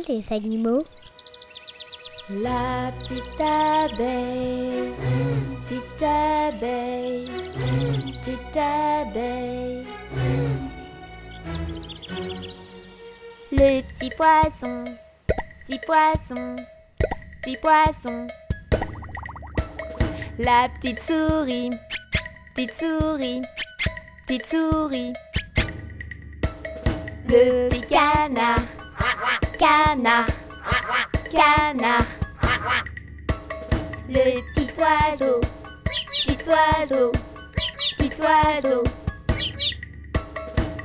les animaux? La petite abeille, petite abeille, petite abeille. Le petit poisson, petit poisson, petit poisson. La petite souris, petite souris, petite souris. Le petit canard, canard, canard. Le petit oiseau, petit oiseau, petit oiseau.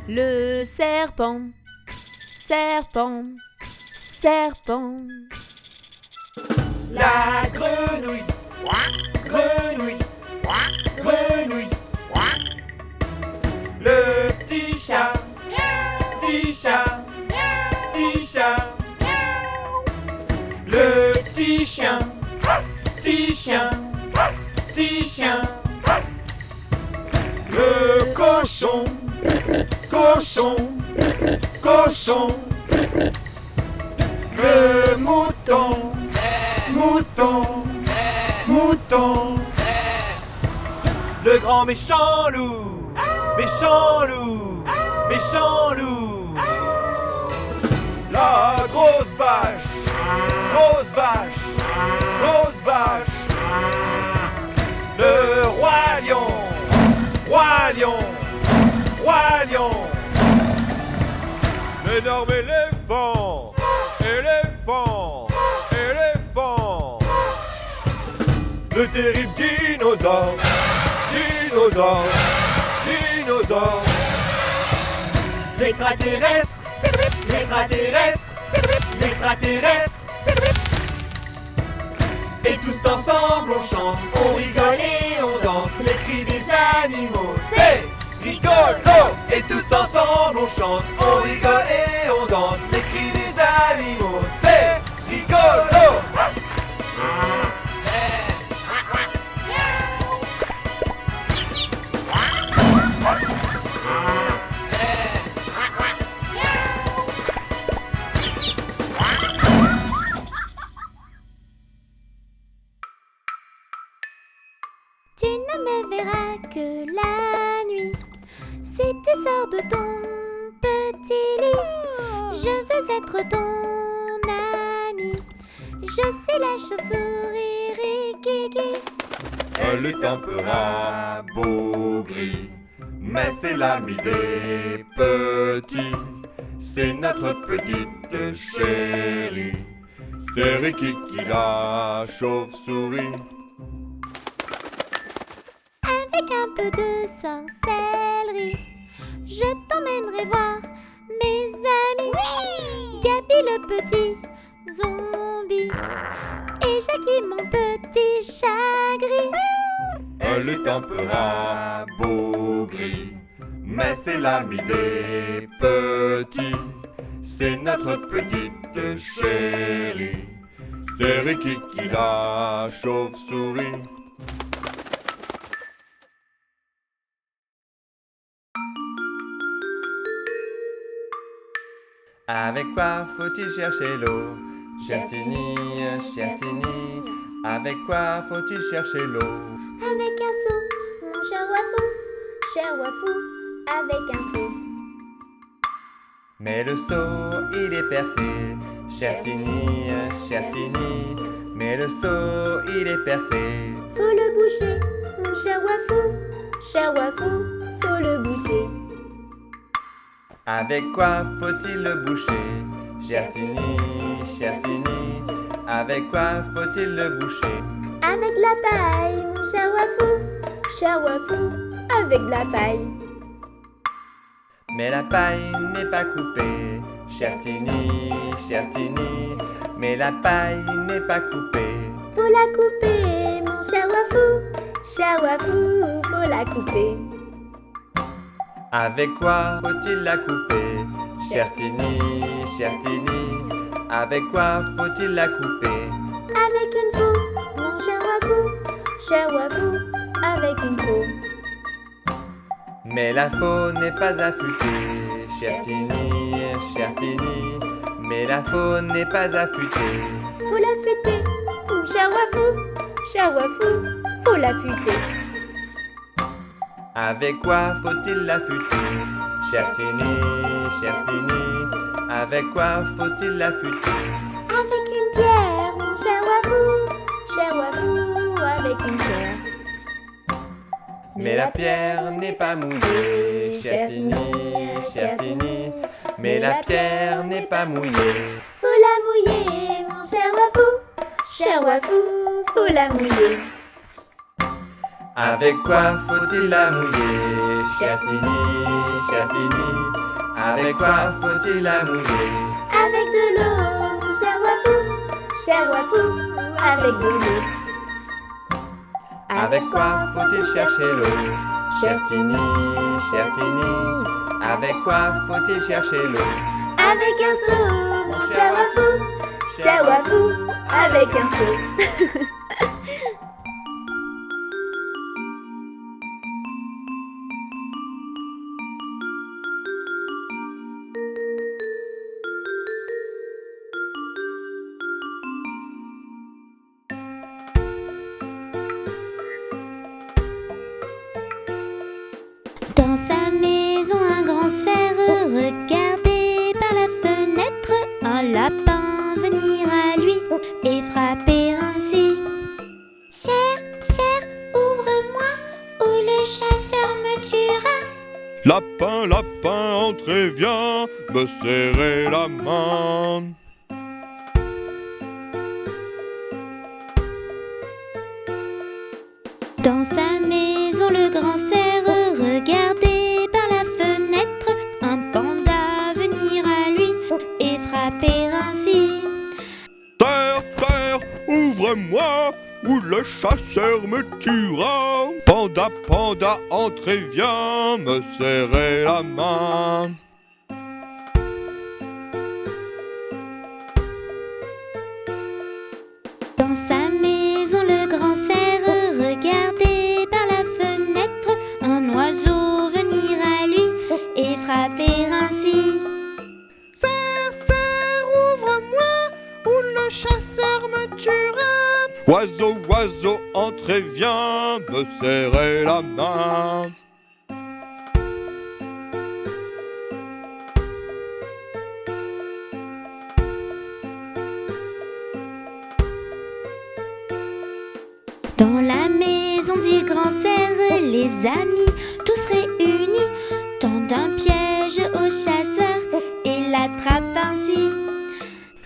Le serpent, serpent, serpent. La grenouille, grenouille, grenouille. Le petit chat, petit chat, petit chat. Le petit chien, petit chien, petit chien. Le cochon, cochon, cochon. Le mouton, mouton, mouton. Le grand méchant loup, méchant loup, méchant loup. La grosse vache, grosse vache, grosse vache. Le roi lion, roi lion, roi lion. L'énorme éléphant, éléphant, éléphant. Le terrible dinosaure, dinosaure, dinosaure. L'extraterrestre, l'extraterrestre, l'extraterrestre. Et tous ensemble on chante, on rigole et on danse. Les cris des animaux, c'est rigolo. Et tous ensemble on chante, on rigole et on danse. Les cris des animaux, c'est rigolo. Tu ne me verras que la nuit. Si tu sors de ton petit lit, je veux être ton ami. Je suis la chauve-souris Rikiki. Elle est un peu rabougrie, mais c'est l'ami des petits. C'est notre petite chérie. C'est Rikiki la chauve-souris. Avec un peu de sorcellerie, je t'emmènerai voir mes amis. Gabi le petit zombie et Jackie mon petit chat gris. Elle est un peu rabougrie, mais c'est l'ami des petits. C'est notre petite chérie. C'est Rikiki la chauve-souris. Avec quoi faut-il chercher l'eau? Chertini, Chertini, avec quoi faut-il chercher l'eau? Avec un seau, mon cher Wafou, avec un seau. Mais le seau, il est percé. Chertini, Chertini, mais le seau, il est percé. Faut le boucher, mon cher Wafou, faut le boucher. Avec quoi faut-il le boucher? Chertini, Chertini, avec quoi faut-il le boucher? Avec la paille, mon cher Wafou, avec la paille. Mais la paille n'est pas coupée. Chertini, Chertini, mais la paille n'est pas coupée. Faut la couper, mon cher Wafou, faut la couper. Avec quoi faut-il la couper? Chertini, Chertini, avec quoi faut-il la couper? Avec une faux, mon cher Wafou, avec une faux. Mais la faux n'est pas affûtée. Chertini, Chertini, Mais la faune n'est pas affûtée. Faut l'affûter, mon cher Wafou, faut l'affûter. Avec quoi faut-il l'affûter? Cher Tini, avec quoi faut-il l'affûter? Avec une pierre, mon cher Wafou, avec une pierre. Mais la pierre n'est pas mouillée. Cher Tini, mais la pierre n'est pas mouillée. Faut la mouiller, mon cher Wafou, faut la mouiller. Avec quoi faut-il la mouiller? Cher Tini, avec quoi faut-il la mouiller? Avec de l'eau, mon cher Wafou, avec de l'eau. Avec quoi faut-il chercher l'eau? Cher Tini, avec quoi faut-il chercher l'eau? Avec un seau, mon cher Wafou, avec un seau. Dans sa maison, un grand cerf regardait par la fenêtre un lapin venir à lui et frapper ainsi. Cerf, ouvre-moi ou le chasseur me tuera. Lapin, lapin, entrez, viens me serrer la main. Dans sa maison, le grand cerf regardait par la fenêtre un panda venir à lui et frapper ainsi. Cerf, ouvre-moi ou le chasseur me tuera. Panda, panda, entrez, viens me serrer la main. Dans sa maison, le grand cerf regardait par la fenêtre un oiseau venir à lui et frapper ainsi. Cerf, ouvre-moi ou le chasseur me tuera. Oiseau, oiseau, entrez, viens me serrer la main. Dans la maison du grand cerf, les amis, tous réunis, tendent un piège au chasseur et l'attrapent ainsi.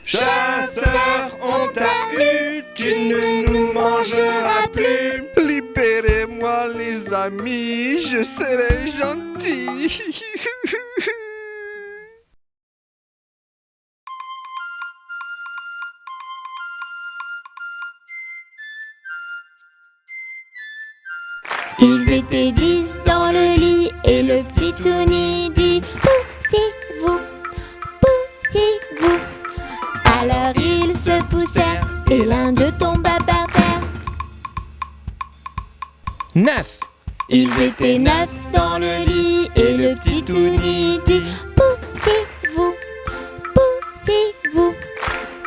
Chasseur, on t'a eu, tu ne nous mangeras plus. Libérez-moi les amis, je serai gentil. Ils étaient 10 dans le lit et le petit Tony dit poussez-vous, poussez-vous. Alors ils se poussèrent et l'un d'eux tomba par terre. 9. Ils étaient 9 dans le lit et le petit Tony dit poussez-vous, poussez-vous.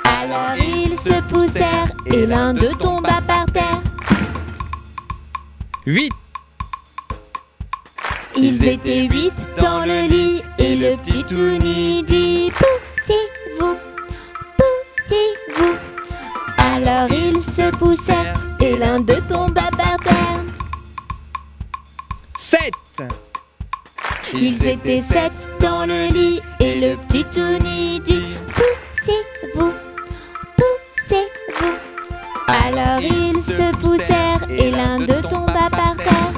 Alors ils se poussèrent et l'un d'eux tomba par terre. 8. Ils étaient 8 dans le lit et le petit Tony dit poussez-vous, poussez-vous. Alors ils se poussèrent et l'un d'eux tomba par terre. 7. Ils étaient 7 dans le lit et le petit Tony dit poussez-vous, poussez-vous. Alors ils se poussèrent et l'un d'eux tomba par terre.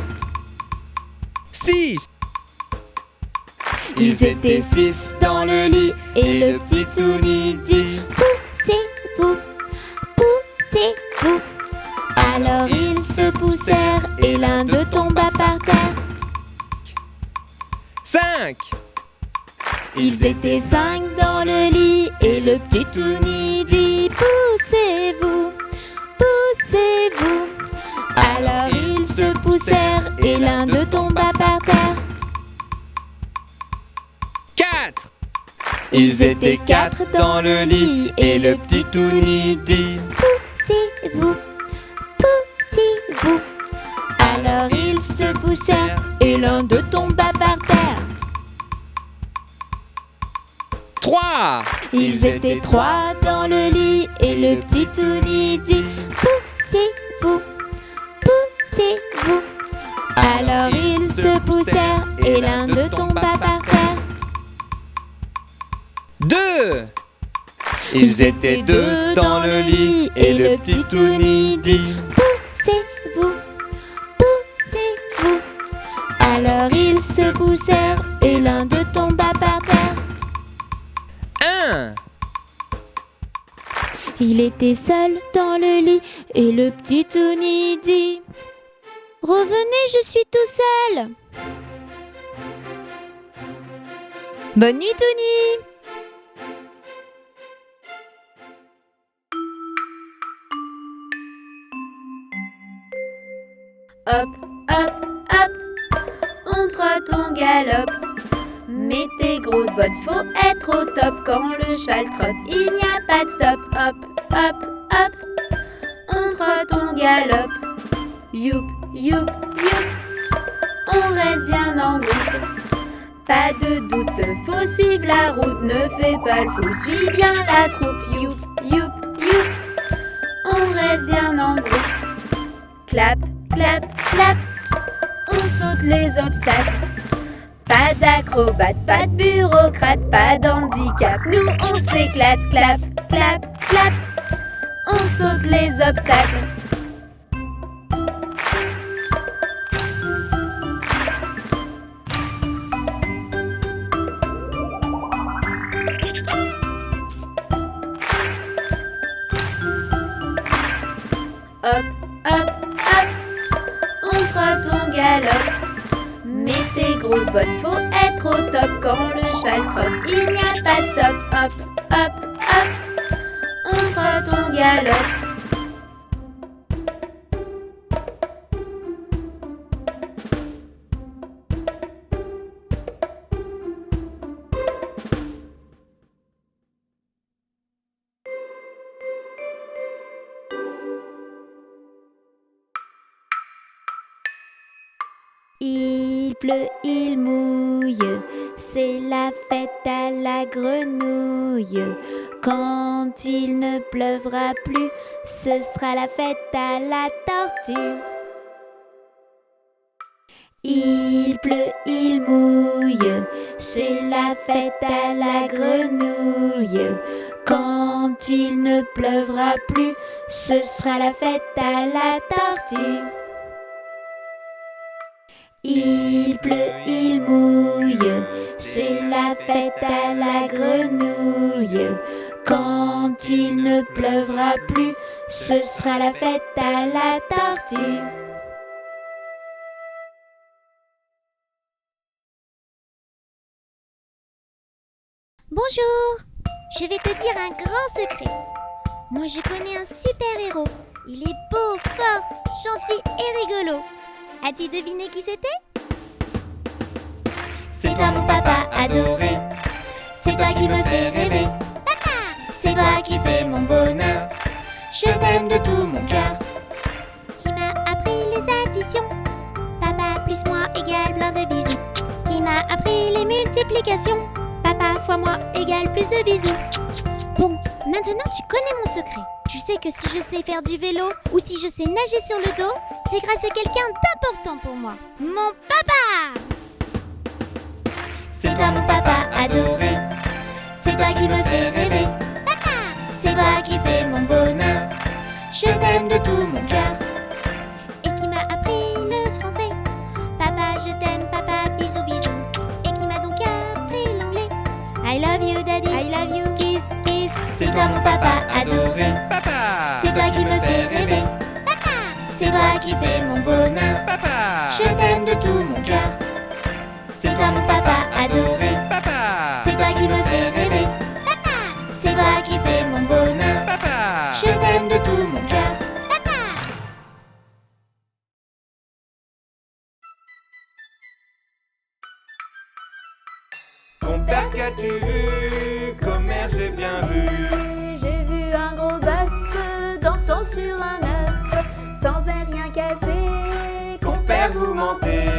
6. Ils étaient 6 dans le lit et le petit Tony dit poussez-vous, poussez-vous. Alors ils se poussèrent et l'un d'eux tomba par terre. 5. Ils étaient 5 dans le lit et le petit Tony dit poussez-vous, poussez-vous. Alors ils se poussèrent et l'un d'eux tomba par terre. 4. Ils étaient 4 dans le lit et le petit Touni dit: Poussez-vous, poussez-vous. Alors ils se poussèrent et l'un d'eux tomba par terre. 3. Ils étaient 3 dans le lit et le petit Touni dit: poussez-vous, poussez-vous. Alors ils se poussèrent et l'un d'eux tomba par terre. 2. Ils étaient 2 dans le lit et le petit Touni dit: poussez-vous, poussez-vous. Alors ils se poussèrent et l'un d'eux tomba par terre. 1. Il était seul dans le lit et le petit Touni dit: revenez, je suis tout seul. Bonne nuit, Touni. Hop, hop, hop, on trotte, on galope. Mets tes grosses bottes, faut être au top. Quand le cheval trotte, il n'y a pas de stop. Hop, hop, hop, on trotte, on galope. Youp, youp, youp, on reste bien en groupe. Pas de doute, faut suivre la route. Ne fais pas le fou, suis bien la troupe. Youp, youp, youp, on reste bien en groupe. Clap, clap, clap, on saute les obstacles. Pas d'acrobate, pas de bureaucrate, pas d'handicap. Nous on s'éclate, clap, clap, clap, on saute les obstacles. Hop, hop, hop, on trotte, on galope. Mets tes grosses bottes, faut être au top. Quand le cheval trotte, il n'y a pas de stop. Hop, hop, hop, on trotte, on galope. Il pleut, il mouille, c'est la fête à la grenouille. Quand il ne pleuvra plus, ce sera la fête à la tortue. Il pleut, il mouille, c'est la fête à la grenouille. Quand il ne pleuvra plus, ce sera la fête à la tortue. Il pleut, il mouille, c'est la fête à la grenouille. Quand il ne pleuvra plus, ce sera la fête à la tortue. Bonjour, je vais te dire un grand secret. Moi je connais un super héros. Il est beau, fort, gentil et rigolo. As-tu deviné qui c'était? C'est toi mon papa adoré. C'est toi qui me fais rêver. Papa, c'est toi qui fais mon bonheur. Je t'aime de tout mon cœur. Qui m'a appris les additions. Papa plus moi égale plein de bisous. Qui m'a appris les multiplications. Papa fois moi égale plus de bisous. Bon, maintenant tu connais mon secret. Tu sais que si je sais faire du vélo ou si je sais nager sur le dos, c'est grâce à quelqu'un d'important pour moi. Mon papa! C'est toi mon papa adoré. C'est toi qui me fais rêver. Papa! C'est toi qui fais mon bonheur. Je t'aime de tout mon cœur. Et qui m'a appris le français. Papa, je t'aime, papa, bisous, bisous. Et qui m'a donc appris l'anglais. I love you, daddy. I love you, kiss, kiss. C'est toi mon papa adoré. Papa. C'est toi qui me fais rêver. Papa. C'est toi qui fais mon bonheur. Papa. Je t'aime de tout mon cœur. C'est toi mon papa adoré. Papa. C'est toi qui me fais rêver. Papa. C'est toi qui fais mon bonheur. Papa. Je t'aime de tout mon cœur. Papa. Ton père, qu'as-tu vu? Compère, vous mentez.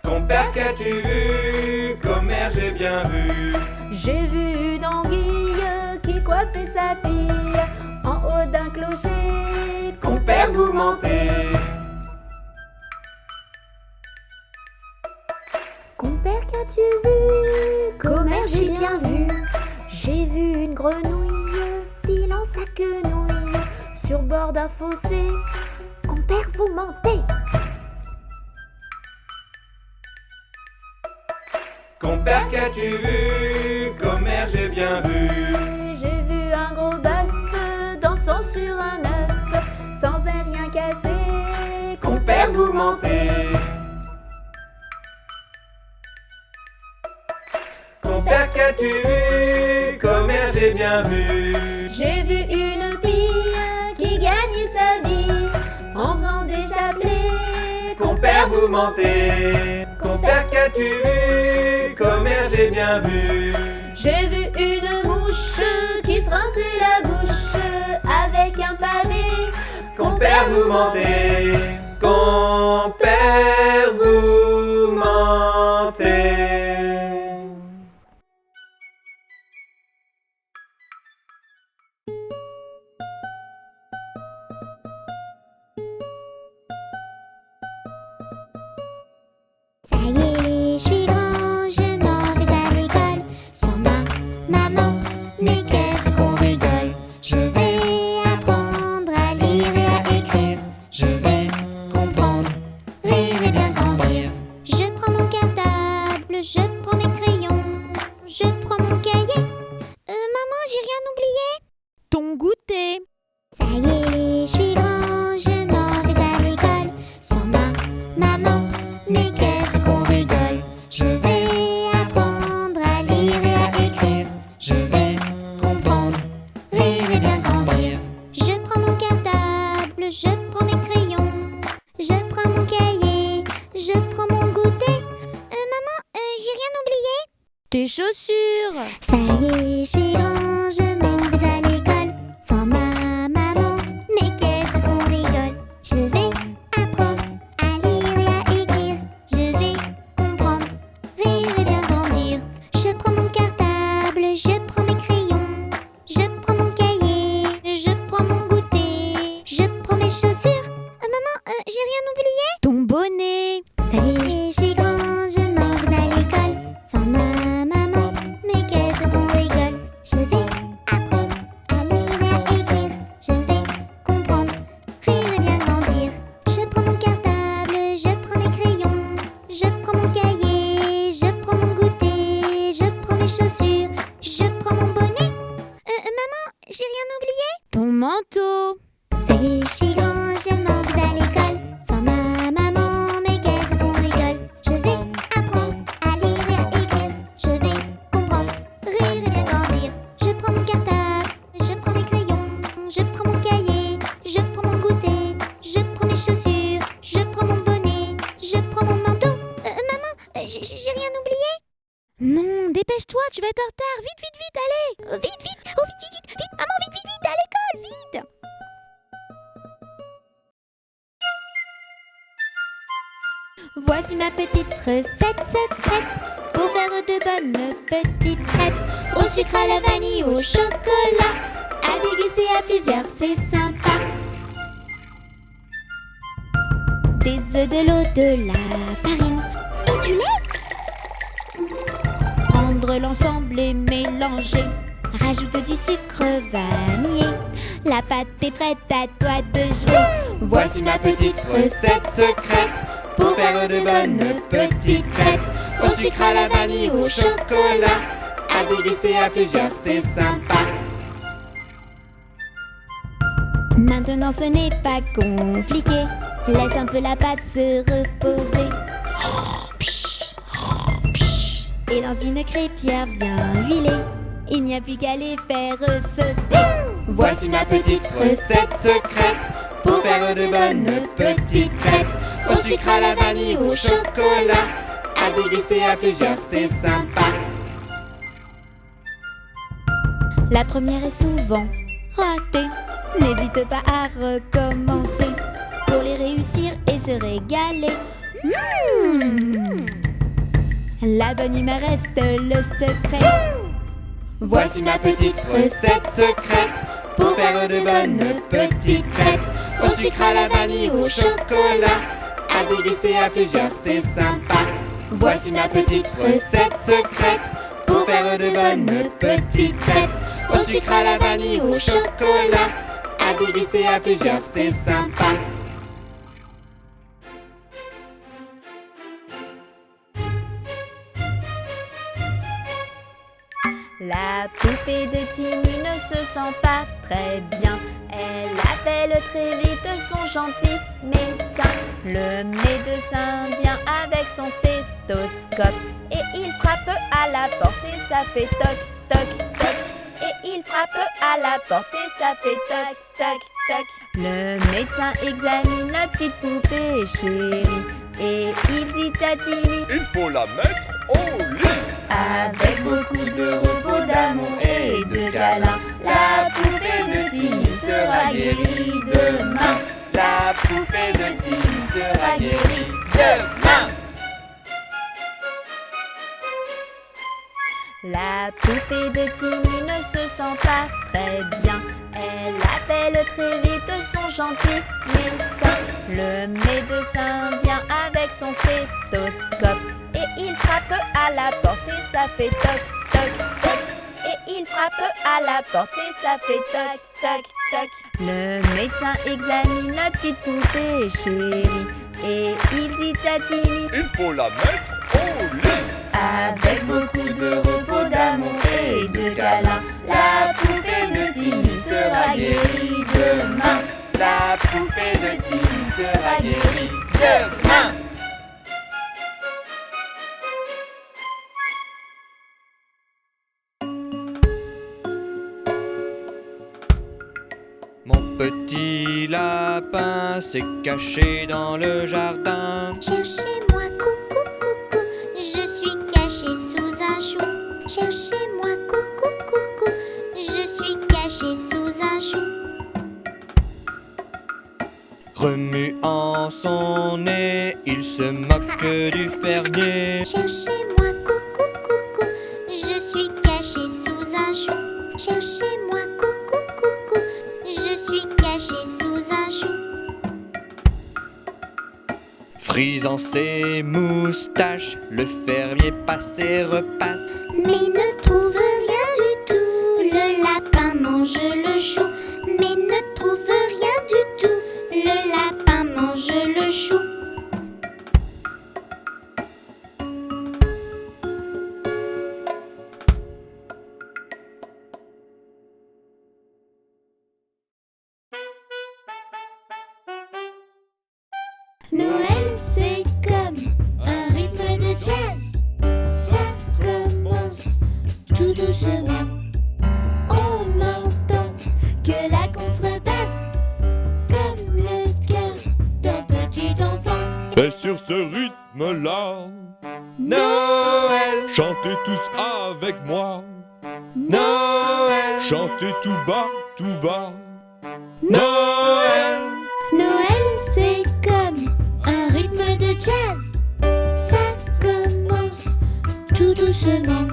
Compère, qu'as-tu vu? Commère, j'ai bien vu. J'ai vu une anguille qui coiffait sa fille en haut d'un clocher. Compère, vous mentez. Compère, qu'as-tu vu? Commère, j'ai bien vu. J'ai vu une grenouille filant sa quenouille sur bord d'un fossé. Compère, vous mentez. Compère, qu'as-tu vu? Commère, j'ai bien vu. J'ai vu un gros bœuf dansant sur un œuf sans un rien cassé. Compère, vous mentez. Compère, qu'as-tu vu? Commère, j'ai bien vu. J'ai vu une fille qui gagnait sa vie en faisant des chapelets. Compère, vous mentez. Compère, qu'as-tu vu? Commère, j'ai bien vu. J'ai vu une mouche qui se rinçait la bouche avec un pavé. Compère, vous mentez. Compère, vous mentez. Ça y est, je suis grand, je m'en vais à l'école. Sans ma maman, mais qu'est-ce qu'on rigole. Je vais apprendre à lire et à écrire. Je vais comprendre, rire et bien grandir. Je prends mon cartable, je prends mes crayons, je prends mon cahier. Maman, j'ai rien oublié. Ton goûter. Ça y est, je suis grand, je m'en vais à l'école. Sans ma maman, mais qu'est-ce qu'on rigole. Je vais apprendre à lire et à écrire. Je vais comprendre, rire et bien grandir. Je prends mon cartable, je prends mes crayons, je prends mon cahier, je prends mon goûter. Maman, j'ai rien oublié. Tes chaussures. Ça y est, je suis grand, je m'en vais à l'école. Sans ma maman, mais qu'est-ce qu'on rigole. Je vais apprendre à lire et à écrire. Je vais comprendre, rire et bien grandir. Je prends mon cartable, je prends mes crayons, je prends mon cahier, je prends mon goûter, je prends mes chaussures. Maman, j'ai rien oublié. Ton bonnet. Ça y est, je suis grand, je m'en vais à l'école. Sans ma maman, mais qu'est-ce qu'on rigole. Je vais apprendre à lire et à écrire. Je vais comprendre, rire et bien grandir. Je prends mon cartable, je prends mes crayons, je prends mon cahier, je prends mon goûter, je prends mes chaussures, je prends mon bonnet. Maman, j'ai rien oublié. Ton manteau. Ça y est, je suis grand, je m'en vais à l'école. Sans ma maman, mais qu'est-ce qu'on rigole. Je vais apprendre à lire et à écrire. Je vais comprendre, rire et bien grandir. Je prends mon cartable, je prends mes crayons, je prends mon cahier, je prends mon goûter, je prends mes chaussures, je prends mon bonnet, je prends mon manteau. Maman, j'ai rien oublié. Non, dépêche-toi, tu vas être en retard. Vite, vite, vite, allez. Vite, vite, oh vite, vite, vite, vite, maman, vite, vite, vite, à l'école, vite. Voici ma petite recette secrète pour faire de bonnes petites crêpes. Au sucre, à la vanille, au chocolat, À déguster à plusieurs, c'est sympa. Des œufs, de l'eau, de la farine et du lait. Prendre l'ensemble et mélanger. Rajoute du sucre vanillé. La pâte est prête, à toi de jouer. Voici ma petite recette secrète pour faire de bonnes petites crêpes. Au sucre, à la vanille, au chocolat, à déguster à plusieurs, c'est sympa. Maintenant ce n'est pas compliqué. Laisse un peu la pâte se reposer. Et dans une crêpière bien huilée, il n'y a plus qu'à les faire sauter. Voici ma petite recette secrète pour faire de bonnes petites crêpes. Au sucre, à la vanille, au chocolat, à déguster à plusieurs, c'est sympa. La première est souvent raté. N'hésite pas à recommencer pour les réussir et se régaler. La bonne humeur reste le secret. Voici ma petite recette secrète pour faire de bonnes petites crêpes. Au sucre, à la vanille, au chocolat, à déguster à plusieurs, c'est sympa. Voici ma petite recette secrète pour faire de bonnes petites crêpes. Au sucre, à la vanille, au chocolat, à déguster à plusieurs, c'est sympa. La poupée de Tiny ne se sent pas très bien. Elle appelle très vite son gentil médecin. Le médecin vient avec son stéthoscope et il frappe à la porte et ça fait toc, toc, toc. Et il frappe à la porte et ça fait toc, toc, toc. Le médecin examine la petite poupée chérie et il dit à Tiny: Il faut la mettre au lit. avec beaucoup de repos, d'amour et de câlins, la poupée de Tiny sera guérie demain. La poupée de Tiny sera guérie demain. La poupée de Tiny ne se sent pas très bien. Elle appelle très vite son gentil médecin. Le médecin vient avec son stéthoscope et il frappe à la porte et ça fait toc, toc, toc. Et il frappe à la porte et ça fait toc, toc, toc. Le médecin examine la petite poupée chérie et il dit à Tiny: Il faut la mettre au lit. avec beaucoup de repos, d'amour et de câlins, la poupée de Tiny sera guérie demain. La poupée de Tiny sera guérie demain. Mon petit lapin s'est caché dans le jardin. Cherchez-moi, coucou, coucou, je suis caché sous un chou. Cherchez-moi, coucou, coucou, je suis caché sous un chou. Remuant son nez, il se moque du fermier. Cherchez-moi, coucou, coucou, je suis caché sous un chou. Cherchez-moi, coucou, coucou, je suis caché sous un chou. Frisant ses moustaches, le fermier passe et repasse. Mais ne trouve rien du tout, le lapin mange le chou. Mais ne trouve rien du tout, le lapin mange le chou. Noël, c'est comme un rythme de jazz. Ça commence tout doucement. On entend que la contrebasse, comme le cœur d'un petit enfant. Et sur ce rythme-là, Noël, chantez tous avec moi. Noël, Chantez tout bas, tout bas. Noël. Noël, c'est comme un rythme de jazz. Ça commence tout doucement.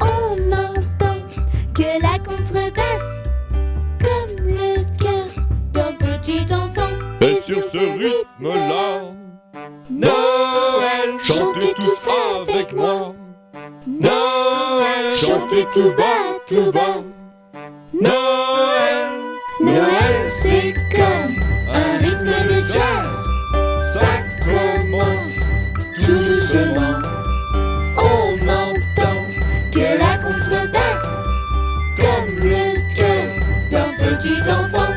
On entend que la contrebasse, comme le cœur d'un petit enfant. Et sur ce rythme-là, Noël, chantez tous avec moi. Noël, Chantez tout bas, tout bas. Noël, Noël, c'est comme un rythme de jazz. Ça commence tout doucement. On entend que la contrebasse, comme le cœur d'un petit enfant.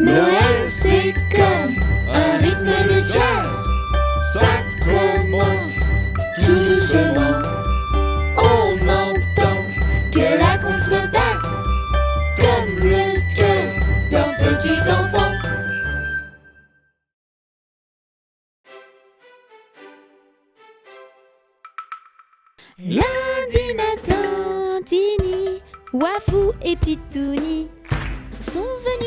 Noël, c'est comme un rythme de jazz. Ça commence tout doucement. On entend que la contrebasse, comme le cœur d'un petit enfant. Lundi matin, Tiny, Wafou et Petite Touni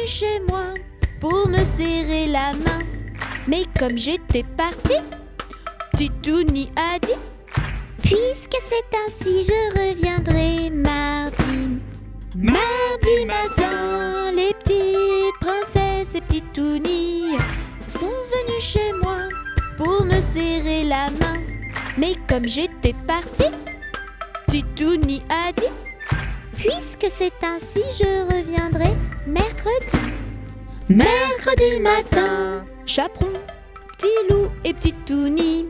chez moi pour me serrer la main. Mais comme j'étais partie, Titouni a dit: puisque c'est ainsi, je reviendrai mardi. Mardi matin, les petites princesses et Titouni sont venues chez moi pour me serrer la main. Mais comme j'étais partie, Titouni a dit: puisque c'est ainsi, je reviendrai mercredi. Mercredi matin, Chaperon, Petit Loup et Petite Touni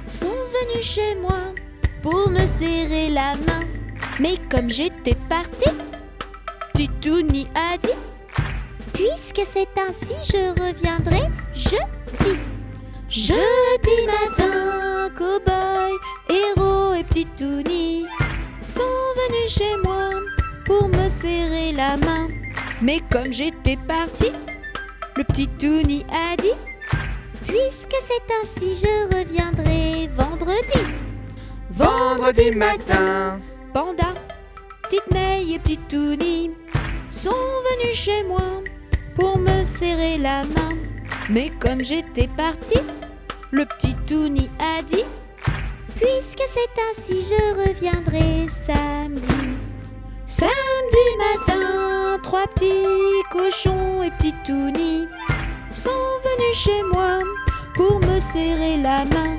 sont venus chez moi pour me serrer la main. Mais comme j'étais partie, Titouni a dit: puisque c'est ainsi, je reviendrai jeudi. Jeudi matin, Cow-Boy, Héros et Petite Touni sont venus chez moi pour me serrer la main. Mais comme j'étais partie, le Petit Touni a dit: puisque c'est ainsi, je reviendrai vendredi. Vendredi matin, Panda, Petite May et Petite Touni sont venus chez moi pour me serrer la main. Mais comme j'étais partie, le Petit Touni a dit: puisque c'est ainsi, je reviendrai samedi. Samedi matin, 3 petits cochons et Petite Touni sont venus chez moi pour me serrer la main.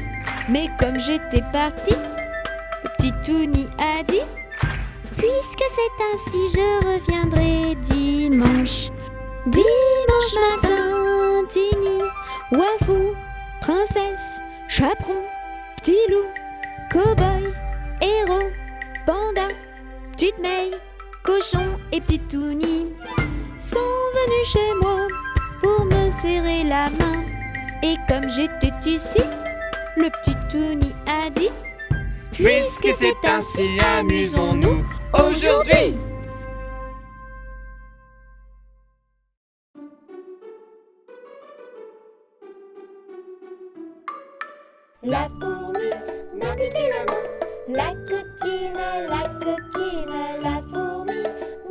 Mais comme j'étais partie, le Petit Touni a dit: puisque c'est ainsi, je reviendrai dimanche. Dimanche matin, Tini, Wafou, Princesse, Chaperon, Petit Loup, Cow-Boy, Héros, Panda, Petite May, Cochon et Petite Touni sont venus chez moi pour me serrer la main. Et comme j'étais ici, le Petit Touni a dit: Puisque c'est ainsi, amusons-nous aujourd'hui. La fourmi m'a piqué la main. La coquine, la fourmi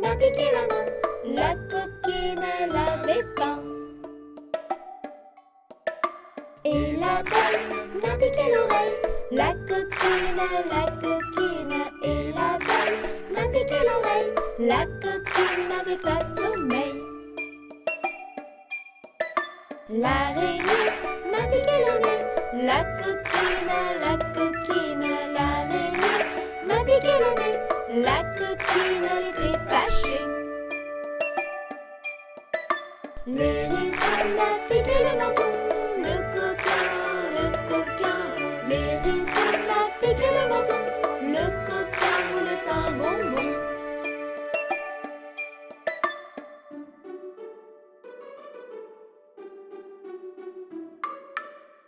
m'a piqué la main. La coquine, elle avait faim. Et l'abeille m'a piqué l'oreille. La coquine, et l'abeille m'a piqué l'oreille. La coquine n'avait pas sommeil. L'araignée m'a piqué le nez. La coquine, l'araignée m'a piqué le nez. La coquine, elle était fâchée. L'hérisson m'a piqué le menton. Le coquin, l'hérisson m'a piqué le menton. Le coquin voulait un bonbon.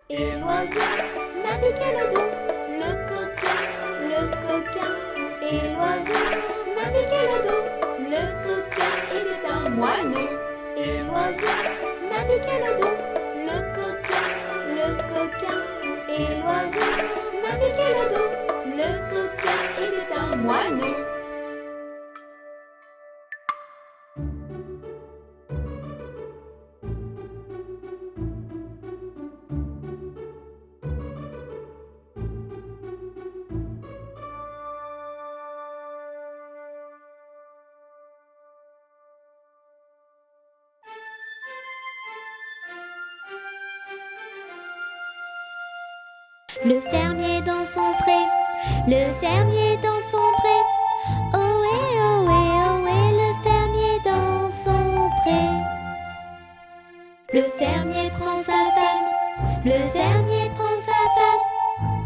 Et l'oiseau m'a piqué le dos. Le coquin, et l'oiseau m'a piqué le dos. Le coquin était un moineau. Et l'oiseau m'a piqué le dos. Le coquin, et l'oiseau m'a piqué le dos. Le coquin était un moineau. Le fermier dans son pré, le fermier dans son pré. Ohé, ohé, ohé, le fermier dans son pré. Le fermier prend sa femme, le fermier prend sa femme.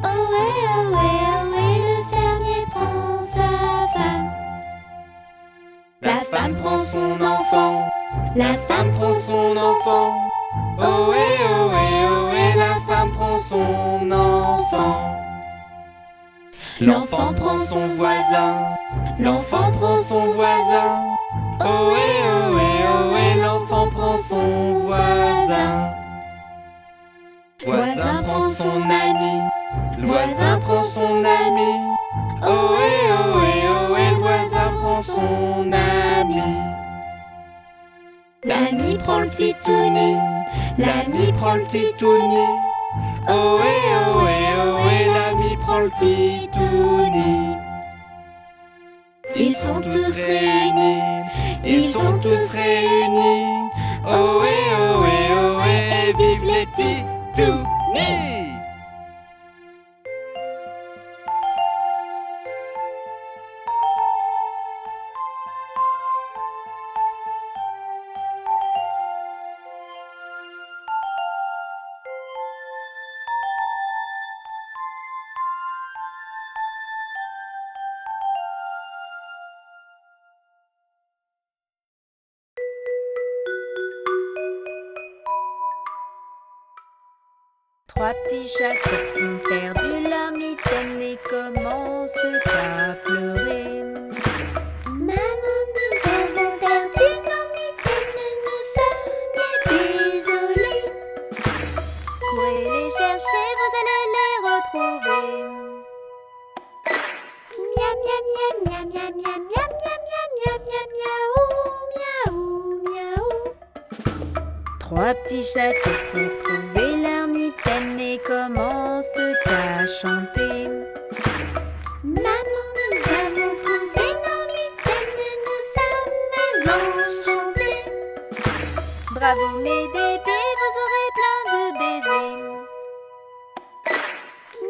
Ohé, ohé, ohé, le fermier prend sa femme. La femme prend son enfant, la femme prend son enfant. Ohé, ohé, ohé, la femme prend son enfant. L'enfant prend son voisin, l'enfant prend son voisin. Ohé, ohé, ohé, l'enfant prend son voisin. Voisin prend son ami, voisin prend son ami. Ohé, ohé, ohé, voisin prend son ami. L'ami prend le titouni, l'ami prend le titouni. Ohé, ohé, ohé, l'ami prend le titouni. Ils sont tous réunis, ils sont tous réunis. Ohé, ohé, ohé, et vive les titounis. Trois petits chatons ont perdu leur mitaine et commencent à pleurer. Maman, nous avons perdu nos mitaines, nous sommes désolés. Courez les chercher, vous allez les retrouver. Miam, miam, miam, miam, miam, miam, miam, miam, miam, miam, miaou, miaou, miaou. Trois petits chatons ont retrouvé leur mitaine et commencent à chanter. Maman, nous avons trouvé nos mitaines, nous sommes enchantés. Bravo mes bébés, vous aurez plein de baisers.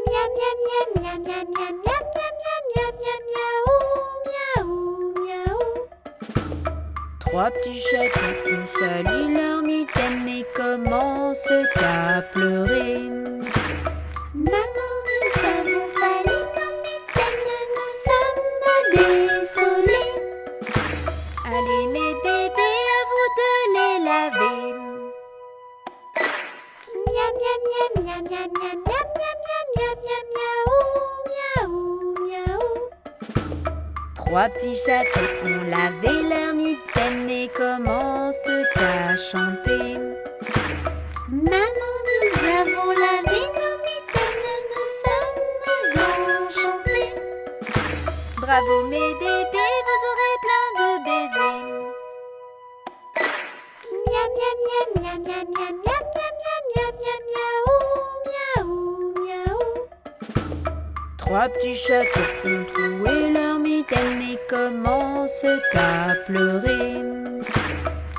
Miam, miam, miam, miam, miam, miam, miam, miam, miam, miam, miaou, miaou, miaou. Trois petits chatons ont sali leur mitaine et commencent à pleurer. Maman, nous avons sali nos mitaines, nous sommes désolés. Allez mes bébés, à vous de les laver. Miam, miam, miam, miam, miam, miam, miam, miam, miam, miam, miaou, miaou, miaou. Trois petits chatons ont lavé leur mitaine et commencent à chanter. Maman, nous avons lavé nos mitaines, nous sommes enchantés. Bravo mes bébés, vous aurez plein de baisers. Miam, miam, miam, miam, miam, miam, miam, miam, miam, miam, miaou, miaou, miaou. Trois petits chatons ont troué leur mitaine et commencent à pleurer.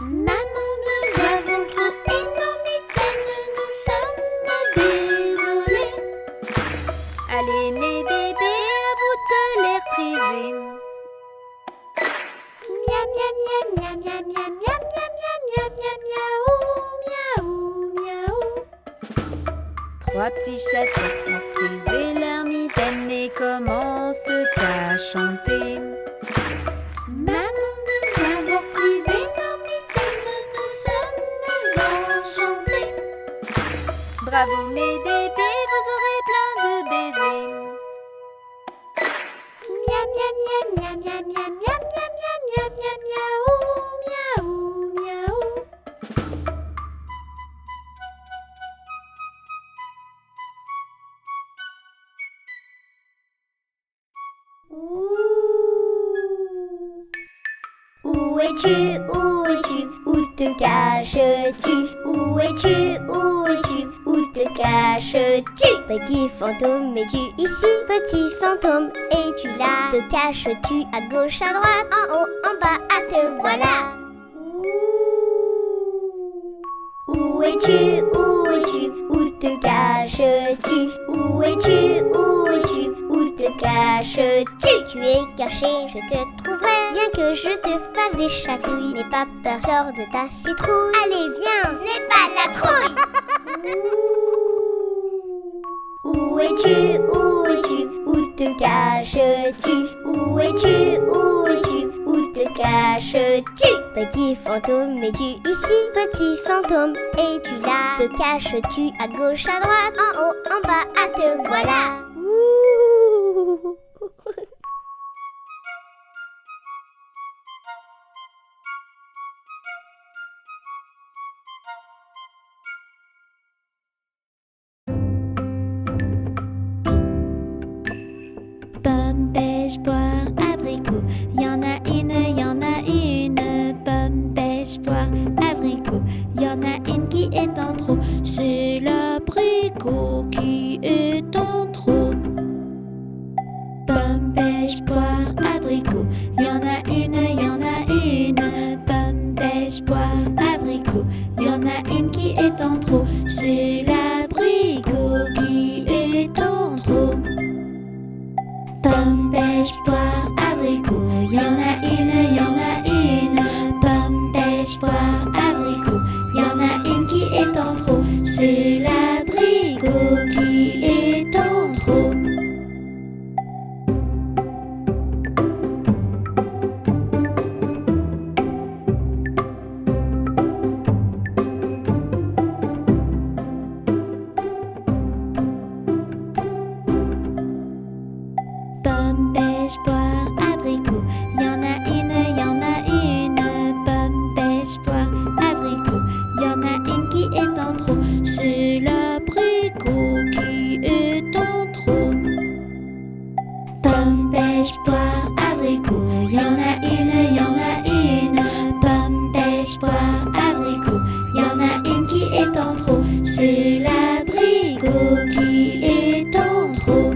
Maman, nous avons trouvé nos mitaines, nous sommes désolés. Allez mes bébés, à vous de les repriser. Miam, miam, miam, miam, miam, miam, miam, miam, miam, miam, miaou, miaou, miaou. Trois petits chatons ont reprisé leur mitaine et commencent à chanter. Maman, nous avons prisé nos mitaines, nous sommes enchantés. Bravo mes bébés, vous aurez plein de baisers. Miam, miam, miam, miam, miam, miam, miam, miam, miam, miam, miaou, miaou, miaou. Où es-tu, où es-tu, où te caches-tu? Où es-tu, où es-tu, où te caches-tu? Petit fantôme, es-tu ici? Petit fantôme, es-tu là? Te caches-tu à gauche, à droite, en haut, en bas, à te voilà? Où es-tu, où es-tu, où te caches-tu? Où es-tu, où es-tu, où te caches-tu? Tu es caché, je te trouverai, bien que je te fasse des chatouilles. N'aie pas peur, sors de ta citrouille. Allez, viens, n'aie pas de la trouille. Où es-tu, où es-tu, où te caches-tu? Où es-tu, où es-tu, où te caches-tu? Petit fantôme, es-tu ici? Petit fantôme, es-tu là? Te caches-tu à gauche, à droite, en haut, en bas, à te voilà? Ouh. Pomme, pêche, poire, abricot. Y en a une, pomme, pêche, poire, abricot. poire, abricot. Y en a une qui est en trop. C'est l'abricot qui est en trop. Pomme, pêche, poire, abricot. Y en a une. Pomme, pêche, poire, abricot. Y en a une qui est en trop. C'est l'abricot qui est en trop. Pomme, pêche, poire, abricot. Y en a une. Pomme, pêche, poire, abricot. Y en a une qui est en trop. C'est l'abricot qui est en trop. Pomme, pêche, poire, abricot. Y en a une. Pomme, pêche, poire, abricot. Y en a une qui est en trop. C'est l'abricot qui est en trop.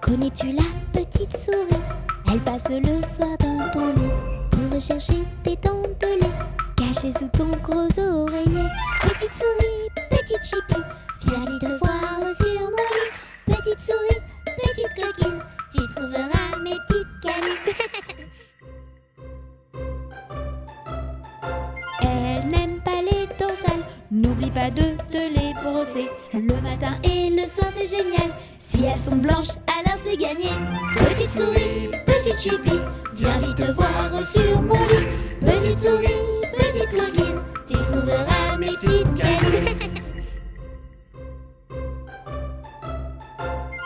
Connais-tu la petite souris? Elle passe le soir dans ton lit pour rechercher tes dents de lait cachées sous ton gros oreiller. Petite souris, petite chipie, viens vite te voir sur mon lit. Petite souris, petite coquine, tu trouveras mes petites canines. Elle n'aime pas les dents sales, n'oublie pas de te les brosser. Le matin et le soir c'est génial, si elles sont blanches alors c'est gagné. Petite souris, petite chipie, viens vite te voir sur mon lit. Petite souris, petite coquine, tu trouveras mes petites canines.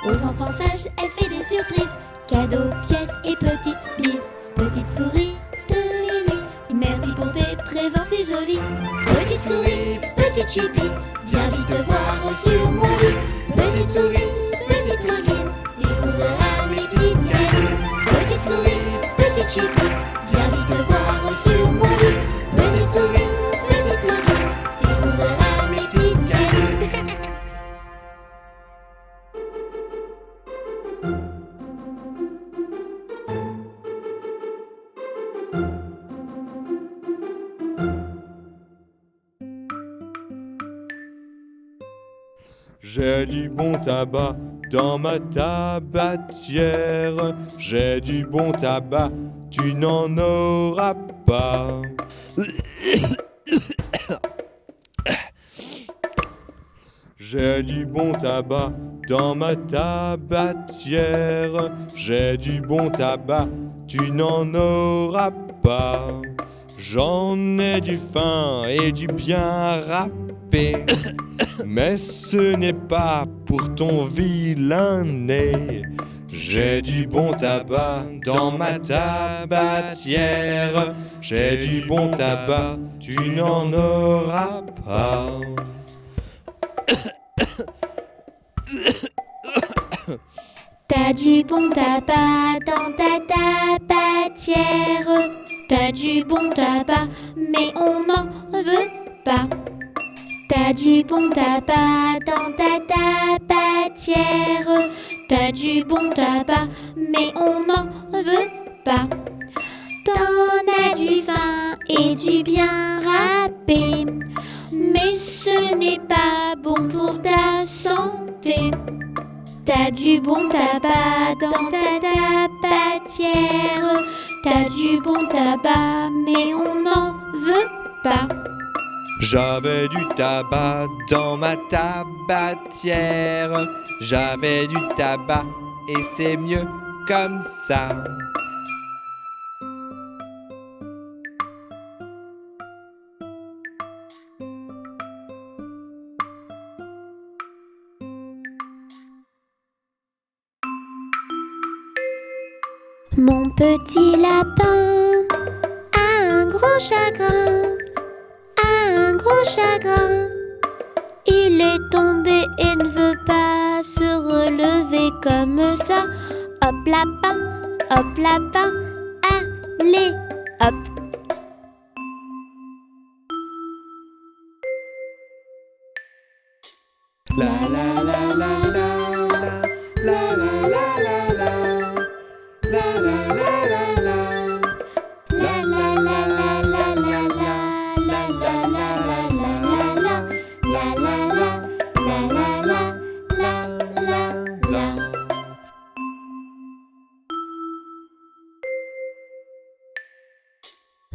Aux enfants sages, elle fait des surprises, cadeaux, pièces et petites bises. Petite souris de nuit, merci pour tes présents si jolis. Petite souris, petite chipie, viens vite te voir sur mon lit. Petite souris, petite coquine, tu trouveras mes petites canines. Petite souris, petite chipie, viens vite te voir sur mon lit. Petite souris, petite coquine, tu trouveras mes petites canines. J'ai du bon tabac dans ma tabatière. J'ai du bon tabac, tu n'en auras pas. J'ai du bon tabac dans ma tabatière. J'ai du bon tabac, tu n'en auras pas. J'en ai du fin et du bien râpé. Mais ce n'est pas pour ton vilain nez. J'ai du bon tabac dans ma tabatière. J'ai du bon tabac, tu n'en auras pas. T'as du bon tabac dans ta tabatière. T'as du bon tabac, mais on n'en veut pas. T'as du bon tabac dans ta tabatière. T'as du bon tabac, mais on n'en veut pas. T'en as du fin et du bien râpé, mais ce n'est pas bon pour ta santé. T'as du bon tabac dans ta tabatière. T'as du bon tabac, mais on n'en veut pas. J'avais du tabac dans ma tabatière. J'avais du tabac et c'est mieux comme ça. Mon petit lapin a un gros chagrin, un gros chagrin. Il est tombé et ne veut pas se relever comme ça. Hop lapin, Allez, hop. La la la la la la la la la la la la la la la la. La la la la la la la la la la la la la la la la la.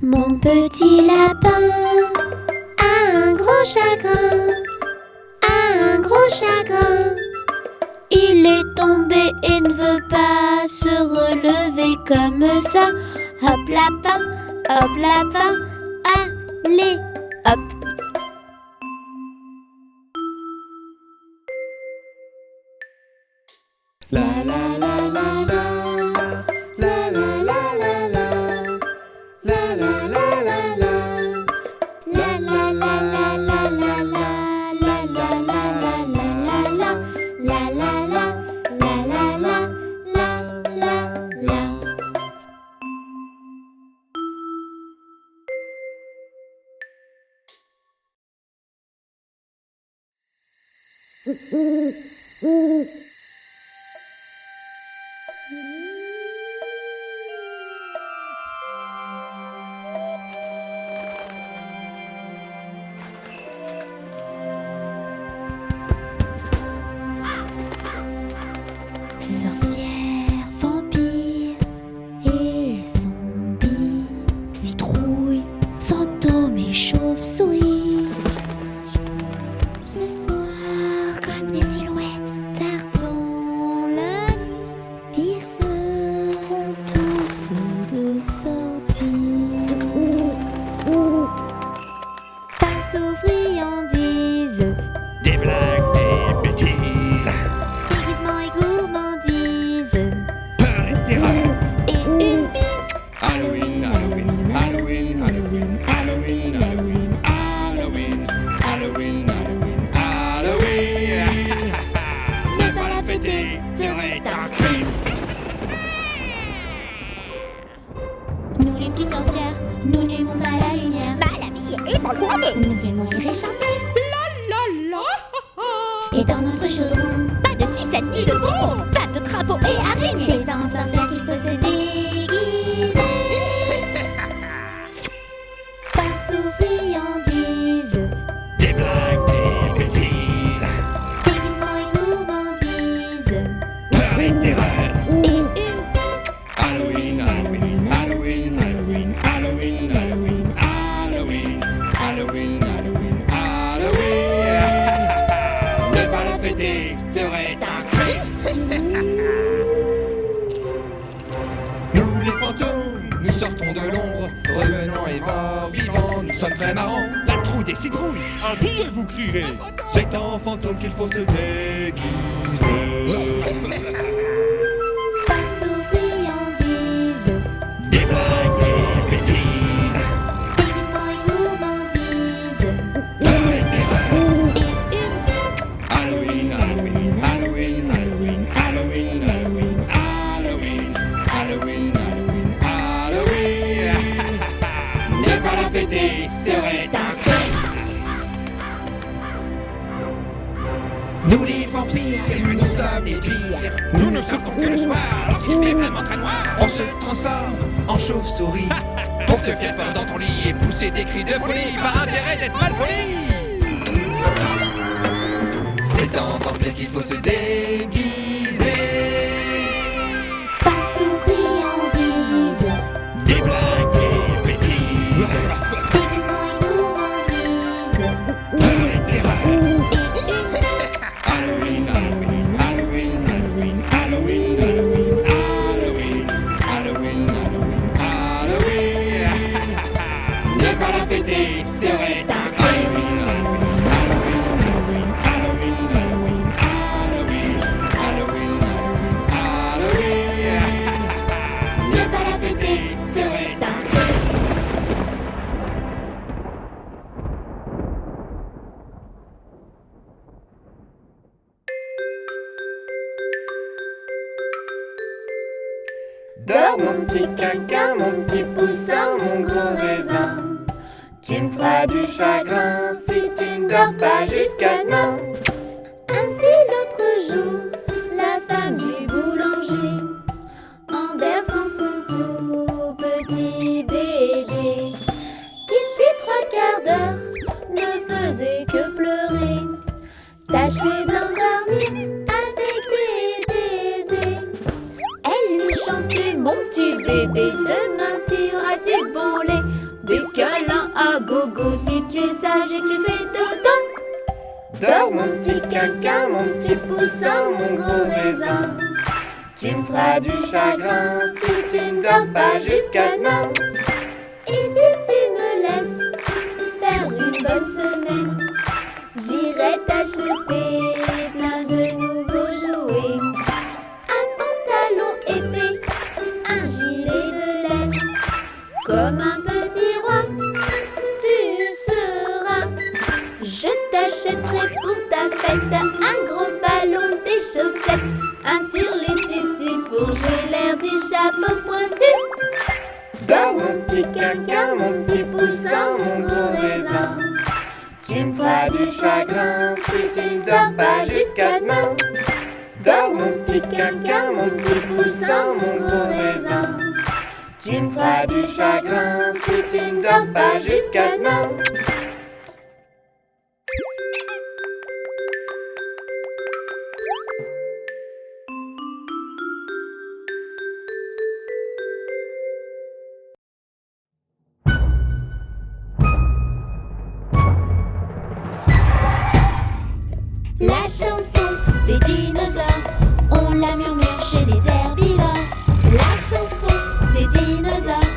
Mon petit lapin a un gros chagrin, a un gros chagrin. Il est tombé et ne veut pas se relever comme ça. Hop lapin, allez, hop. La la la la la la la la la la la la la la la. La la la la la la la la la la la la la la la la la. Sorcière, vampire et zombie, citrouille, fantôme et chauve-souris. Ce soir, comme des silhouettes, tard dans la nuit, ils seront tous de sortie. Face aux friandises, Des blagues, des bêtises, déguisement et gourmandise, peur et terreur. et une bise. Halloween, Halloween, Halloween, Halloween, Halloween, Halloween, Halloween, Halloween, Halloween, Halloween. Ne pas la fêter serait un crime. Nous les petites sorcières, nous n'aimons pas la lumière. Pas la vie et pas le droit de nous aimons rire et chanter. Et dans notre chaudron, pas de sucette ni de bonbons, bave de crapauds et araignées. C'est dans un sorcière qu'il faut se déguiser. Face aux friandises, Des blagues, des bêtises, déguisement et gourmandise, peur et terreur. et une bise. Halloween, Halloween, Halloween, Halloween, Halloween, Halloween, Halloween, Halloween, Halloween, Halloween. Ne pas la fêter serait un crime. Nous les fantômes, nous sortons de l'ombre, revenant et morts, vivants, nous sommes très marrants. La trouille des citrouilles, un billet vous crierez. C'est en fantôme qu'il faut se déguiser. Face aux friandises, Des blagues, des bêtises, déguisement et gourmandise, peur et terreur. et une bise. Halloween, Halloween, Halloween, Halloween, Halloween, Halloween, Halloween, Halloween, Halloween, Halloween. Ne pas la fêter serait un crime. Nous les vampires, nous sommes les pires. Nous ne sortons que le soir, lorsqu'il fait vraiment très noir. On se transforme en chauve-souris pour te faire peur dans ton lit et pousser des cris de folie par intérêt d'être mal poli. C'est en vampire qu'il faut se déguiser. Face aux friandises, Des blagues, des bêtises, déguisement et gourmandise, peur et terreur. et une bise. Halloween, Halloween, Halloween, Halloween, Halloween, Halloween, Halloween, Halloween, Halloween, Halloween. Ne pas la fêter serait un crime. Halloween, Halloween, Halloween, Halloween, Halloween, Dors mon petit quinquin, mon petit poussin, mon gros raisin. Tu me feras du chagrin si tu ne dors pas jusqu'à demain. Ainsi l'autre jour, la femme du boulanger, en berçant son tout petit bébé, qui depuis 3/4 d'heure ne faisait que pleurer, tâchait de l'endormir avec des baisers. Elle lui chantait: mon petit bébé, demain t'iras du bon lait, des câlins à gogo si tu es sage et tu fais dodo. Dors mon petit quinquin, mon petit poussin, mon gros raisin. Tu me feras du chagrin si tu ne dors pas jusqu'à demain. Et si tu me laisses faire une bonne semaine, j'irai t'acheter plein de nouveaux jouets. Un pantalon épais, un gilet de laine, comme un petit roi, tu seras. Je t'achèterai pour ta fête un gros ballon, des chaussettes, un tire-les-tutu pour jouer l'air du chapeau pointu. Dors mon petit quinquin, mon petit poussin, mon gros raisin. Tu me feras du chagrin si tu ne dors pas jusqu'à demain. Dors mon petit quinquin, mon petit poussin, mon gros raisin. Tu me feras du chagrin si tu ne dors pas jusqu'à demain. La chanson des dinosaures, on la murmure chez les herbivores. La chanson des dinosaures,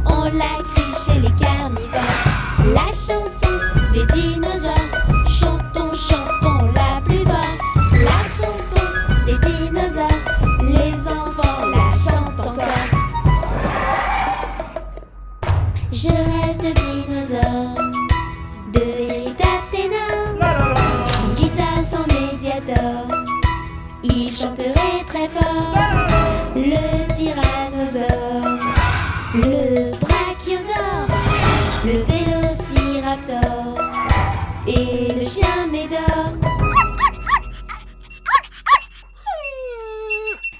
on la crie chez les carnivores. La chanson des dinosaures, chantons, chantons la plus fort. La chanson des dinosaures, les enfants la chantent encore. Je rêve de dinosaures, de véritables ténors, sans guitare, sans médiator, il chanterait très fort. Le tyrannosaure, le brachiosaure, le vélociraptor et le chien médor.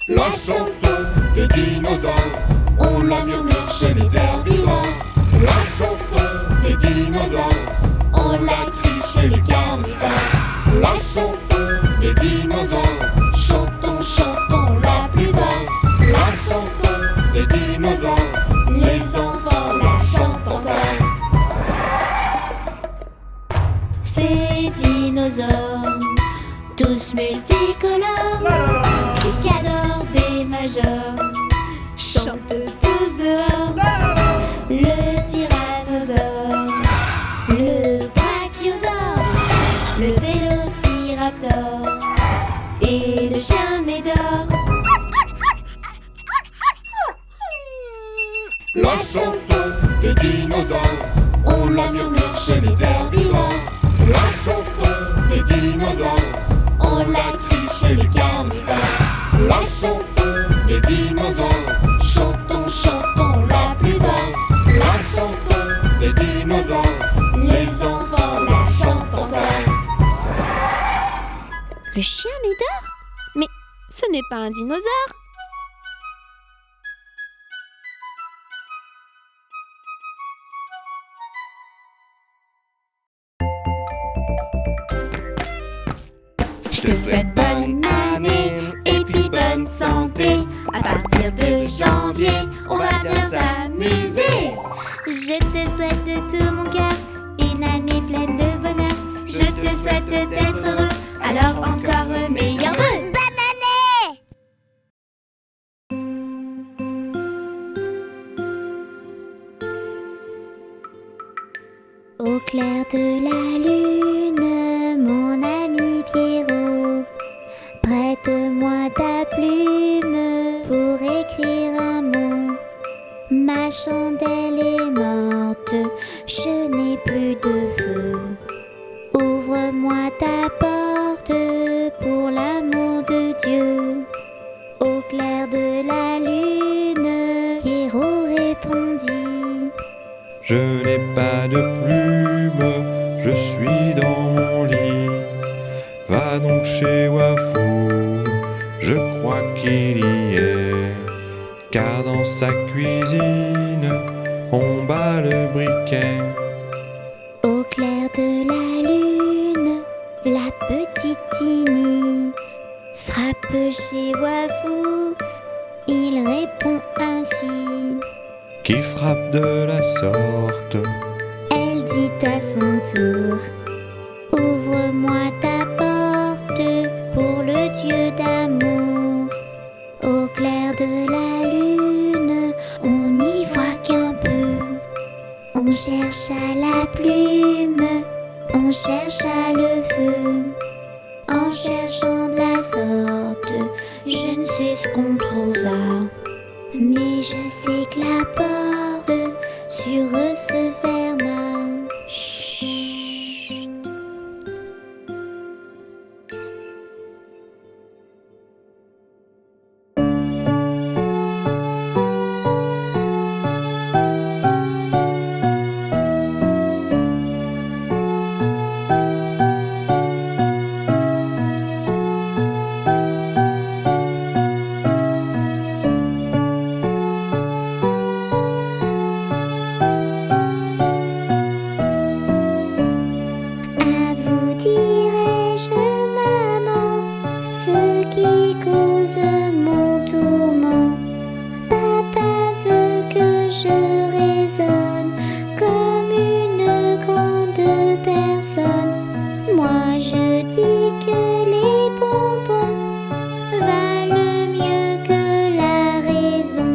La chanson des dinosaures, on la murmure chez les herbivores. La chanson des dinosaures, on la crie chez les carnivores. La chanson des dinosaures, chantons, chantons la plus fort. La chanson des dinosaures, les enfants la chantent encore. Ces dinosaures, tous multicolores, des cadors, des majors, chantent tous dehors. Le tyrannosaure, le brachiosaure, le vélociraptor et le chien médor. La chanson des dinosaures, on la murmure chez les herbivores. La chanson des dinosaures, on la crie chez les carnivores. La chanson des dinosaures, chantons, chantons la plus fort. La chanson des dinosaures, les enfants la chantent encore. Le chien médor? Mais ce n'est pas un dinosaure. Je te souhaite bonne année et puis bonne santé. À partir de janvier, on va bien s'amuser. Je te souhaite de tout mon cœur une année pleine de bonheur. Je te souhaite d'être heureux, alors encore meilleur vœu. Bonne année! Au clair de la lune, mon ami Pierrot, prête-moi ta plume pour écrire un mot. Ma chandelle est morte, je n'ai plus de feu. Ouvre-moi ta porte pour l'amour de Dieu. Au clair de la lune, répondit. Je n'ai pas de plume, je suis dans mon lit. Va donc chez Wafou, je crois qu'il y est. Car dans sa cuisine, on bat le briquet. Au clair de la lune, la petite Tini frappe chez Wafou. Il répond ainsi. Qui frappe de la sorte? Elle dit à son tour. Ouvre-moi ta porte pour le Dieu d'amour. Au clair de la lune, on n'y voit qu'un peu. On cherche à la plume, on cherche à le feu. En cherchant de la sorte, je ne sais ce qu'on trouva. Mais je sais que la porte sur eux se ferma. Chut. À vous dirai-je, maman, ce qui cause mon tourment. Papa veut que je raisonne comme une grande personne. Moi je dis que les bonbons valent mieux que la raison.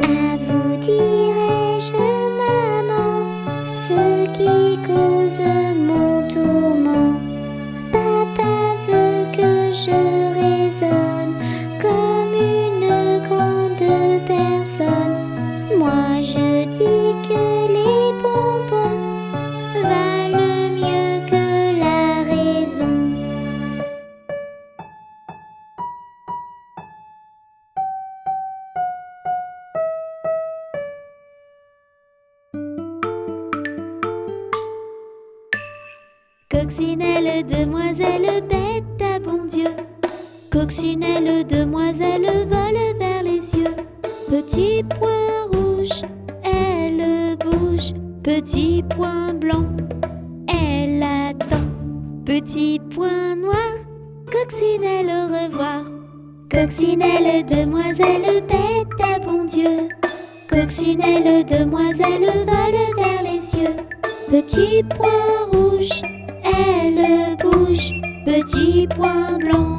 À vous dirai-je, maman, ce qui cause mon tourment. Papa veut que je raisonne comme une grande personne. Moi je dis que les bonbons valent mieux que la raison. Coccinelle, demoiselle, bête à bon Dieu. Coccinelle, demoiselle, vole vers les cieux. Petit point rouge, elle bouge. Petit point blanc, elle attend. Petit point noir, coccinelle, au revoir. Coccinelle, demoiselle, bête à bon Dieu. Coccinelle, demoiselle, vole vers les cieux. Petit point rouge, elle bouge. Petit point blanc,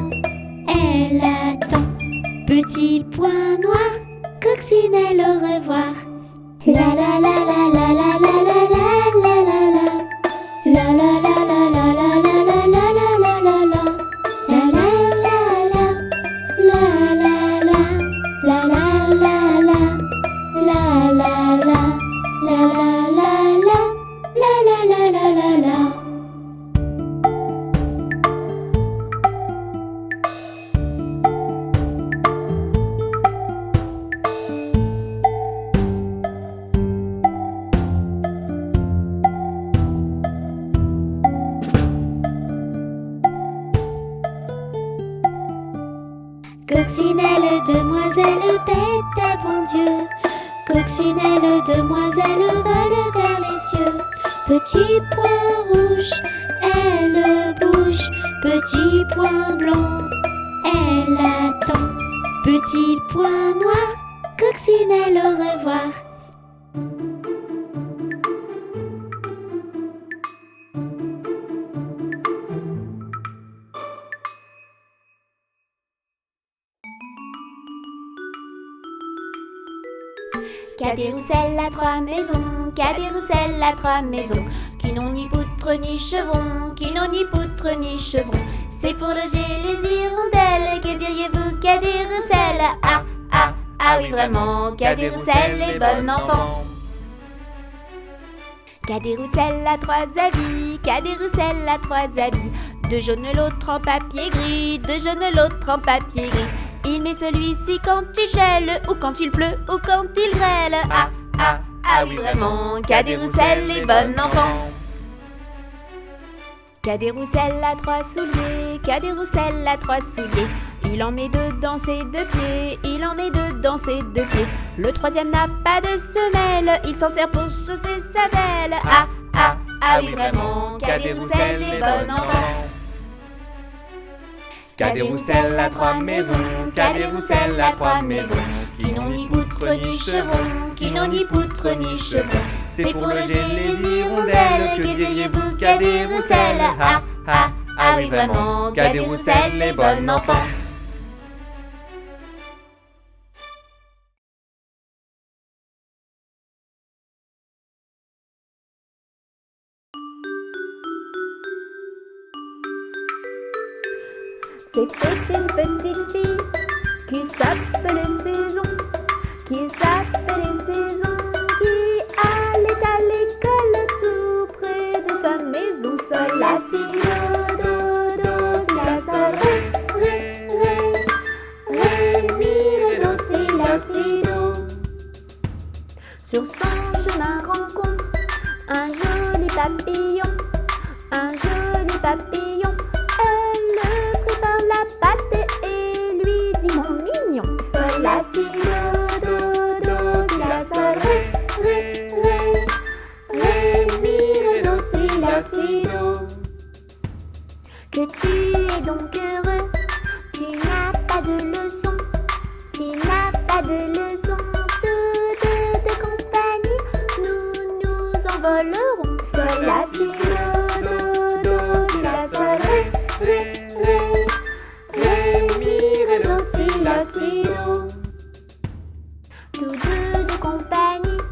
elle attend. Petit point noir, coccinelle, au revoir. La la la la la la la la la la la la. La la la la la la la la la la la la. La la la la. La la la. La la la la. La la la. La la la la. La la la la la la. Coccinelle, demoiselle, bête à bon Dieu. Coccinelle, demoiselle, vole vers les cieux. Petit point rouge, elle bouge. Petit point blanc, elle attend. Petit point noir, coccinelle, au revoir. Qu'a des Roussel à trois maisons, qu'a des Roussel à trois maisons, qui n'ont ni poutre poutre ni chevron, qui n'ont ni poutre ni chevron. C'est pour loger les hirondelles. Que diriez-vous, Cadet-Roussel? Ah, ah, ah oui vraiment, Cadet-Roussel est bon enfant. Cadet-Roussel a 3 habits, Cadet-Roussel a 3 habits. 2 jaunes, l'autre en papier gris, 2 jaunes, l'autre en papier gris. Il met celui-ci quand il gèle, ou quand il pleut, ou quand il grêle. Ah, ah, ah oui vraiment, Cadet-Roussel est bon enfant. Cadet-Roussel a 3 souliers, Cadet-Roussel a 3 souliers. Il en met 2 dans ses 2 pieds, il en met 2 dans ses 2 pieds. Le 3e n'a pas de semelle, il s'en sert pour chausser sa belle. Ah, ah, ah oui vraiment, Cadet-Roussel est bon enfant. Cadet-Roussel a 3 maisons, Cadet-Roussel a 3 maisons, Qui n'ont ni poutre ni chevron, qui n'ont ni poutre ni chevron. c'est pour loger les hirondelles. Que diriez-vous, Cadet-Roussel? Ah, ah, ah oui vraiment, Cadet-Roussel est bon enfant. C'était une petite fille qui s'appelait Saison, qui s'appelait Saison, qui allait à l'école tout près de sa maison. Sol, la, si, do, si, la, sol, ré, mi, ré, do, si, la, si, do. Sur son chemin rencontre un joli papillon, un joli papillon. Elle le prit par la patte et lui dit: mon mignon. Sol, la, si, do, si, la, sol, ré, mi, ré, do, si, la, si, do. Que tu es donc heureux, tu n'as pas de leçon, tu n'as pas de leçon. Tous deux de compagnie, nous nous envolerons. Sol, la, si, do, si, la, sol, ré, mi, ré, do, si, la, si, do. Tous deux de compagnie,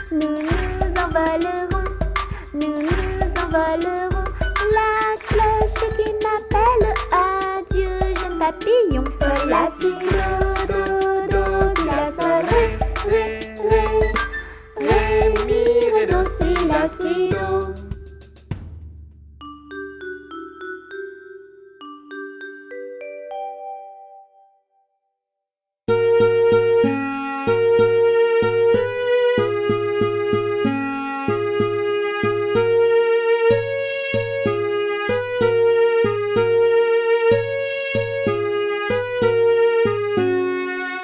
nous nous envolerons, nous nous envolerons. La cloche qui m'appelle, adieu jeune papillon. Sol, la, si, do, si, la, sol, ré, mi, ré, do, si, la, si, do.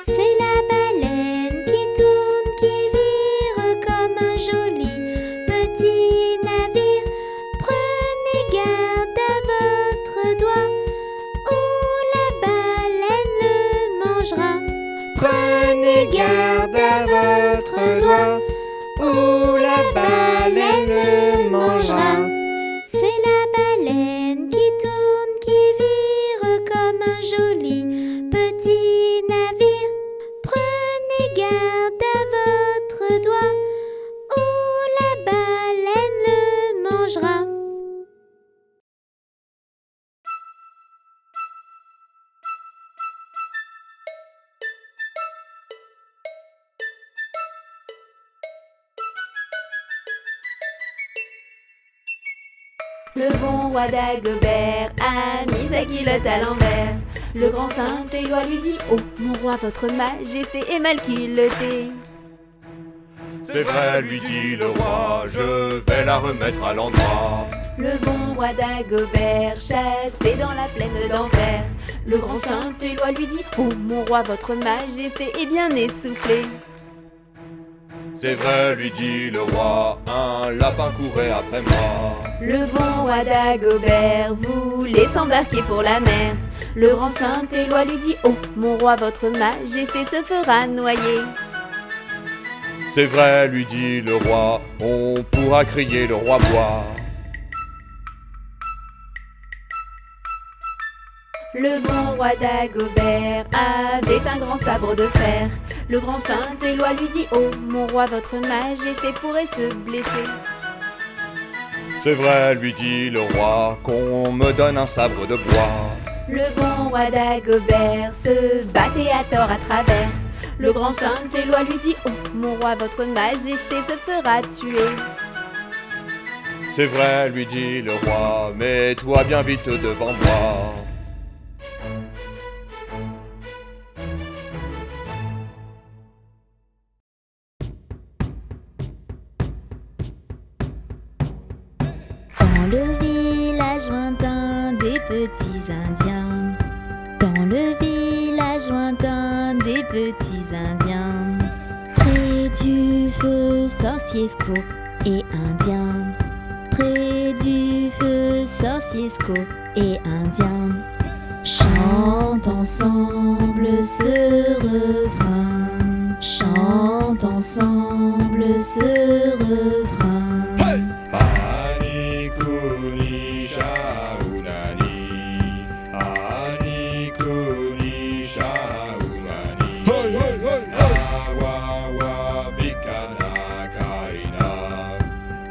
C'est la baleine qui tourne, qui vire comme un joli petit navire. Prenez garde à votre doigt, ou la baleine le mangera. Prenez garde à votre doigt, ou la baleine le mangera. C'est la baleine qui tourne, qui vire comme un joli petit navire. Prenez garde à votre doigt, ou la baleine le mangera. Le bon roi d'Agobert a mis sa culotte à l'envers. Le grand Saint-Éloi lui dit: oh, mon roi, votre majesté est mal culottée. C'est vrai, lui dit le roi, je vais la remettre à l'endroit. Le bon roi d'Agobert chassé dans la plaine d'enfer. Le grand Saint-Éloi lui dit: oh, mon roi, votre majesté est bien essoufflée. C'est vrai, lui dit le roi, un lapin courait après moi. Le bon roi d'Agobert voulait s'embarquer pour la mer. Le grand Saint-Éloi lui dit: oh, mon roi, votre majesté se fera noyer. C'est vrai, lui dit le roi, on pourra crier le roi bois. Le bon roi d'Agobert avait un grand sabre de fer. Le grand Saint-Éloi lui dit: oh, mon roi, votre majesté pourrait se blesser. C'est vrai, lui dit le roi, qu'on me donne un sabre de bois. Le bon roi d'Agobert se battait à tort à travers. Le grand Saint-Éloi lui dit: oh, mon roi, votre majesté se fera tuer. C'est vrai, lui dit le roi, mets-toi bien vite devant moi. Dans le village lointain des petits Indiens. Dans le village lointain des petits Indiens. Près du feu, sorcier Scope et Indien. Près du feu, sorcier Scope et Indien. Chantent ensemble ce refrain. Chantent ensemble ce refrain. Ani kuni shaunani, ani kuni shaunani. Awawa bikana kaina,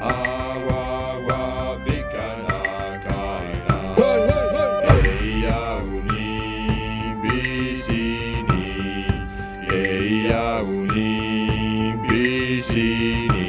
awawa bikana kaina. Yeyauni bisini, yeyauni bisini.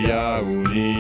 Yaouni